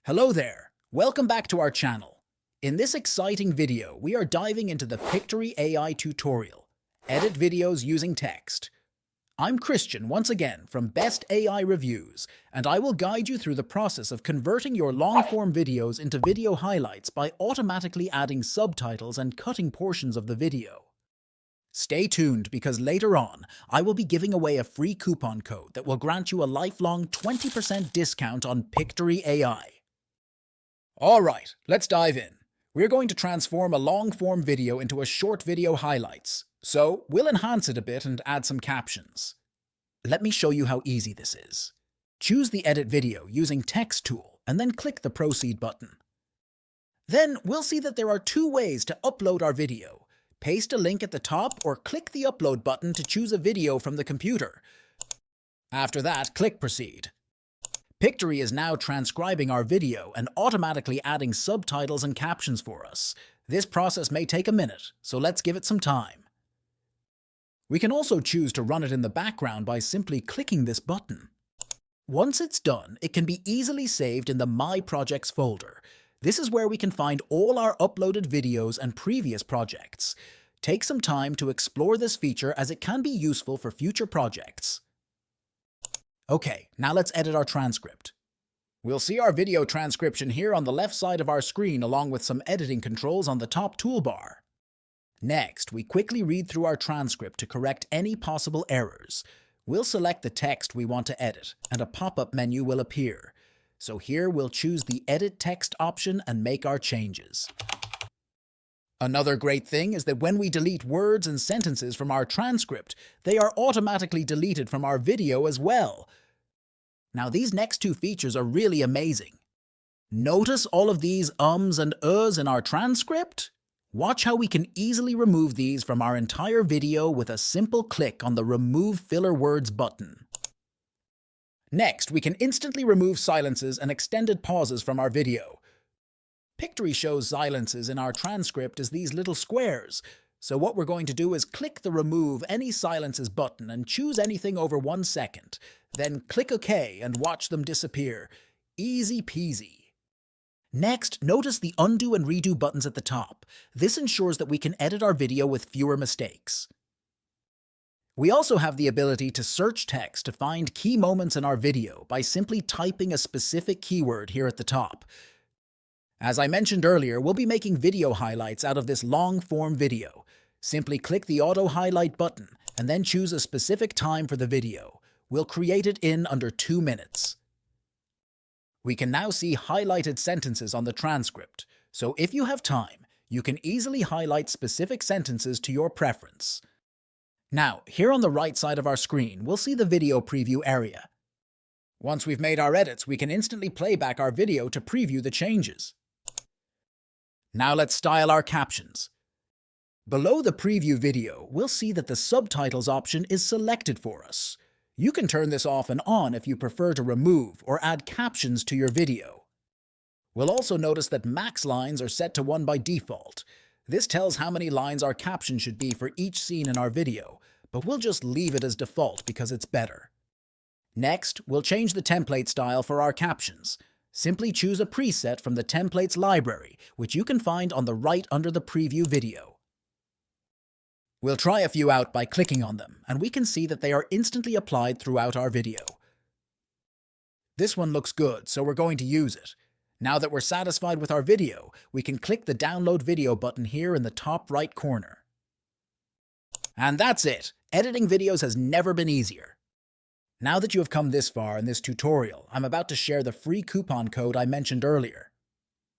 Hello there! Welcome back to our channel. In this exciting video, we are diving into the Pictory AI tutorial, Edit Videos Using Text. I'm Christian once again from BestAIReviews, and I will guide you through the process of converting your long-form videos into video highlights by automatically adding subtitles and cutting portions of the video. Stay tuned because later on, I will be giving away a free coupon code that will grant you a lifelong 20% discount on Pictory AI. Alright, let's dive in. We're going to transform a long-form video into a short video highlights, so we'll enhance it a bit and add some captions. Let me show you how easy this is. Choose the Edit Video using Text tool and then click the Proceed button. Then we'll see that there are two ways to upload our video. Paste a link at the top or click the Upload button to choose a video from the computer. After that, click Proceed. Pictory is now transcribing our video and automatically adding subtitles and captions for us. This process may take a minute, so let's give it some time. We can also choose to run it in the background by simply clicking this button. Once it's done, it can be easily saved in the My Projects folder. This is where we can find all our uploaded videos and previous projects. Take some time to explore this feature as it can be useful for future projects. Okay, now let's edit our transcript. We'll see our video transcription here on the left side of our screen along with some editing controls on the top toolbar. Next, we quickly read through our transcript to correct any possible errors. We'll select the text we want to edit and a pop-up menu will appear. So here we'll choose the Edit Text option and make our changes. Another great thing is that when we delete words and sentences from our transcript, they are automatically deleted from our video as well. Now these next two features are really amazing. Notice all of these ums and uhs in our transcript? Watch how we can easily remove these from our entire video with a simple click on the Remove Filler Words button. Next, we can instantly remove silences and extended pauses from our video. Pictory shows silences in our transcript as these little squares, so what we're going to do is click the Remove Any Silences button and choose anything over 1 second. Then click OK and watch them disappear. Easy peasy. Next, notice the Undo and Redo buttons at the top. This ensures that we can edit our video with fewer mistakes. We also have the ability to search text to find key moments in our video by simply typing a specific keyword here at the top. As I mentioned earlier, we'll be making video highlights out of this long-form video. Simply click the Auto Highlight button and then choose a specific time for the video. We'll create it in under 2 minutes. We can now see highlighted sentences on the transcript, so if you have time, you can easily highlight specific sentences to your preference. Now, here on the right side of our screen, we'll see the video preview area. Once we've made our edits, we can instantly play back our video to preview the changes. Now let's style our captions. Below the preview video, we'll see that the subtitles option is selected for us. You can turn this off and on if you prefer to remove or add captions to your video. We'll also notice that max lines are set to 1 by default. This tells how many lines our caption should be for each scene in our video, but we'll just leave it as default because it's better. Next, we'll change the template style for our captions. Simply choose a preset from the templates library, which you can find on the right under the preview video. We'll try a few out by clicking on them, and we can see that they are instantly applied throughout our video. This one looks good, so we're going to use it. Now that we're satisfied with our video, we can click the Download Video button here in the top right corner. And that's it! Editing videos has never been easier. Now that you have come this far in this tutorial, I'm about to share the free coupon code I mentioned earlier.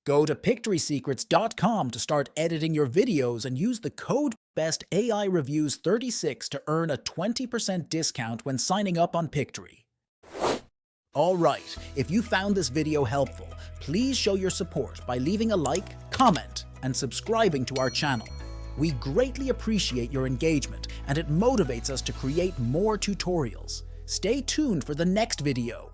Go to pictorysecrets.com to start editing your videos and use the code BestAIReviews36 to earn a 20% discount when signing up on Pictory. Alright, if you found this video helpful, please show your support by leaving a like, comment, and subscribing to our channel. We greatly appreciate your engagement and it motivates us to create more tutorials. Stay tuned for the next video.